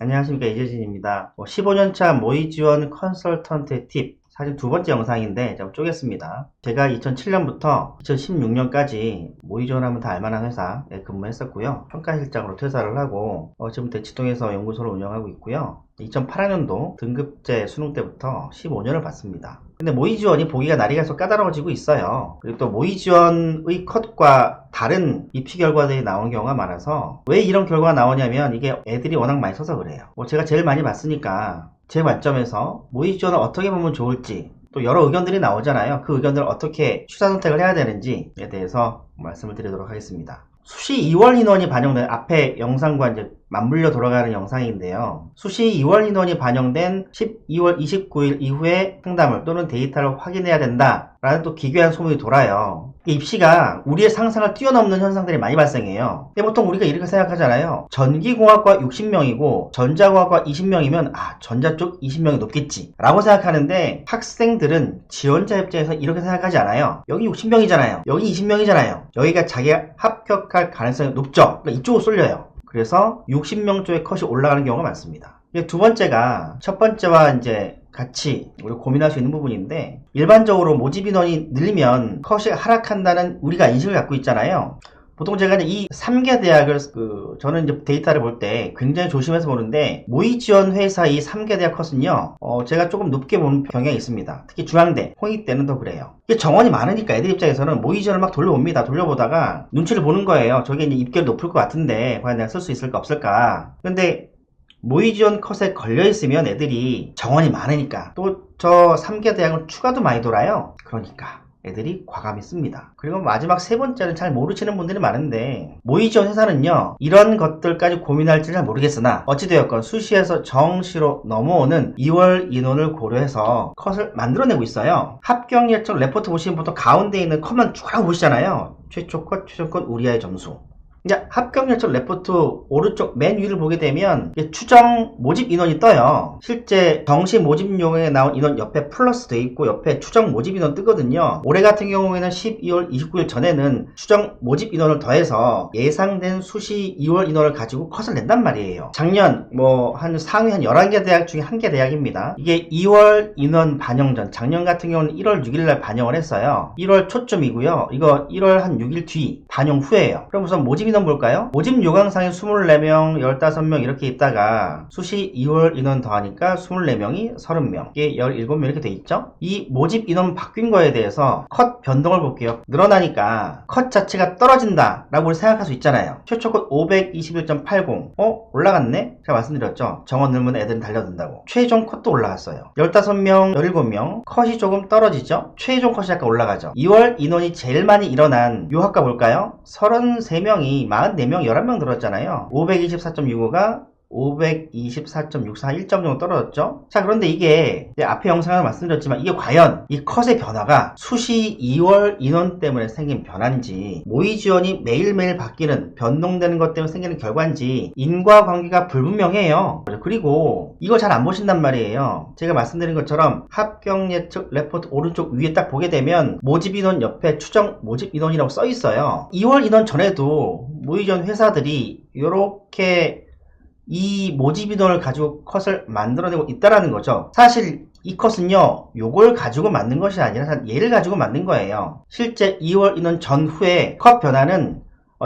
안녕하십니까, 이재진입니다. 15년차 모의 지원 컨설턴트의 팁, 사실 두 번째 영상인데 좀 쪼갰습니다. 제가 2007년부터 2016년까지 모의 지원하면 다 알만한 회사에 근무했었고요. 평가실장으로 퇴사를 하고 지금 대치동에서 연구소를 운영하고 있고요. 2008학년도 등급제 수능 때부터 15년을 봤습니다. 근데 모의 지원이 보기가 날이 갈수록 까다로워지고 있어요. 그리고 또 모의 지원의 컷과 다른 입시 결과들이 나온 경우가 많아서 왜 이런 결과가 나오냐면 이게 애들이 워낙 많이 써서 그래요. 제가 제일 많이 봤으니까 제 관점에서 모의 지원을 어떻게 보면 좋을지 또 여러 의견들이 나오잖아요. 그 의견들을 어떻게 취사 선택을 해야 되는지에 대해서 말씀을 드리도록 하겠습니다. 수시 2월 인원이 반영된 앞에 영상과 이제 맞물려 돌아가는 영상인데요. 수시 2월 인원이 반영된 12월 29일 이후에 상담을 또는 데이터를 확인해야 된다 라는 또 기괴한 소문이 돌아요. 입시가 우리의 상상을 뛰어넘는 현상들이 많이 발생해요. 근데 보통 우리가 이렇게 생각하잖아요. 전기공학과 60명이고 전자공학과 20명이면 전자 쪽 20명이 높겠지 라고 생각하는데 학생들은 지원자 입장에서 이렇게 생각하지 않아요. 여기 60명이잖아요. 여기 20명이잖아요. 여기가 자기가 합격할 가능성이 높죠. 그러니까 이쪽으로 쏠려요. 그래서 60명 쪽에 컷이 올라가는 경우가 많습니다. 두 번째가 첫 번째와 이제 같이 우리 고민할 수 있는 부분인데, 일반적으로 모집 인원이 늘리면 컷이 하락한다는 우리가 인식을 갖고 있잖아요. 보통 제가 이제 이 3개 대학을 저는 이제 데이터를 볼 때 굉장히 조심해서 보는데, 모의 지원 회사 이 3개 대학 컷은요 제가 조금 높게 보는 경향이 있습니다. 특히 중앙대, 홍익대는 더 그래요. 이게 정원이 많으니까 애들 입장에서는 모의 지원을 막 돌려봅니다. 돌려보다가 눈치를 보는 거예요. 저게 이제 입결이 높을 것 같은데 과연 내가 쓸 수 있을까 없을까. 근데 모의 지원 컷에 걸려있으면 애들이 정원이 많으니까 또 저 3개 대학은 추가도 많이 돌아요. 그러니까 애들이 과감히 씁니다. 그리고 마지막 세 번째는 잘 모르시는 분들이 많은데, 모의 지원 회사는요 이런 것들까지 고민할지 잘 모르겠으나 어찌되었건 수시에서 정시로 넘어오는 2월 인원을 고려해서 컷을 만들어내고 있어요. 합격 예측 레포트 보시면 보통 가운데 있는 컷만 쭉 보시잖아요. 최초 컷, 최종 컷, 우리아의 점수. 이제 합격 예측 레포트 오른쪽 맨 위를 보게 되면 추정 모집 인원이 떠요. 실제 정시 모집 용에 나온 인원 옆에 플러스 돼 있고 옆에 추정 모집 인원 뜨거든요. 올해 같은 경우에는 12월 29일 전에는 추정 모집 인원을 더해서 예상된 수시 2월 인원을 가지고 컷을 낸단 말이에요. 작년 한 상위 한 11개 대학 중에 1개 대학입니다. 이게 2월 인원 반영 전, 작년 같은 경우는 1월 6일날 반영을 했어요. 1월 초쯤이고요. 이거 1월 한 6일 뒤 반영 후에요. 그럼 우선 모집 인원 볼까요? 모집 요강상에 24명, 15명 이렇게 있다가 수시 2월 인원 더하니까 24명이 30명, 이게 17명 이렇게 돼 있죠? 이 모집 인원 바뀐 거에 대해서 컷 변동을 볼게요. 늘어나니까 컷 자체가 떨어진다 라고 생각할 수 있잖아요. 최초 컷 521.80 올라갔네? 제가 말씀드렸죠? 정원 늘면 애들은 달려든다고. 최종 컷도 올라갔어요. 15명, 17명 컷이 조금 떨어지죠? 최종 컷이 약간 올라가죠. 2월 인원이 제일 많이 일어난 요 학과 볼까요? 33명이 44명, 11명 들었잖아요. 524.65가 524.64, 1점 정도 떨어졌죠? 자, 그런데 이게 앞에 영상에서 말씀드렸지만 이게 과연 이 컷의 변화가 수시 2월 인원 때문에 생긴 변화인지, 모의 지원이 매일매일 바뀌는 변동되는 것 때문에 생기는 결과인지 인과관계가 불분명해요. 그리고 이거 잘 안 보신단 말이에요. 제가 말씀드린 것처럼 합격 예측 레포트 오른쪽 위에 딱 보게 되면 모집 인원 옆에 추정 모집 인원이라고 써 있어요. 2월 인원 전에도 모의 지원 회사들이 이렇게 이 모집 인원을 가지고 컷을 만들어내고 있다라는 거죠. 사실 이 컷은요 요걸 가지고 만든 것이 아니라 얘를 가지고 만든 거예요. 실제 2월 인원 전후에 컷 변화는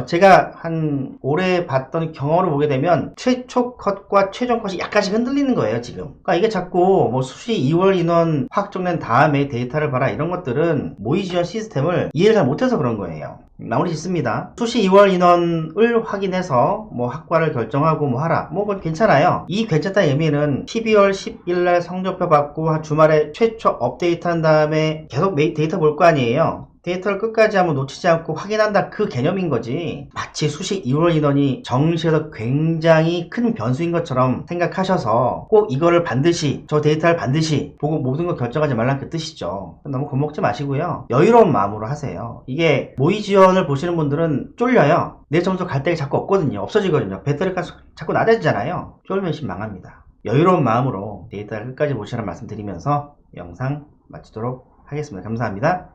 제가 한 올해 봤던 경험으로 보게 되면 최초 컷과 최종 컷이 약간씩 흔들리는 거예요 지금. 그러니까 이게 자꾸 수시 2월 인원 확정된 다음에 데이터를 봐라 이런 것들은 모의 지원 시스템을 이해를 잘 못해서 그런 거예요. 나머지 있습니다. 수시 2월 인원을 확인해서 학과를 결정하고 하라, 그건 괜찮아요. 이 괜찮다는 의미는 12월 10일날 성적표 받고 주말에 최초 업데이트 한 다음에 계속 데이터 볼 거 아니에요. 데이터를 끝까지 한번 놓치지 않고 확인한다, 그 개념인 거지. 마치 수시 2월 인원이 정시에서 굉장히 큰 변수인 것처럼 생각하셔서 꼭 이거를 반드시, 저 데이터를 반드시 보고 모든 걸 결정하지 말라는 그 뜻이죠. 너무 겁먹지 마시고요, 여유로운 마음으로 하세요. 이게 모의 지원을 보시는 분들은 쫄려요. 내 점수 갈 데가 자꾸 없거든요. 없어지거든요. 배터리가 자꾸 낮아지잖아요. 쫄면 망합니다. 여유로운 마음으로 데이터를 끝까지 보시라는 말씀 드리면서 영상 마치도록 하겠습니다. 감사합니다.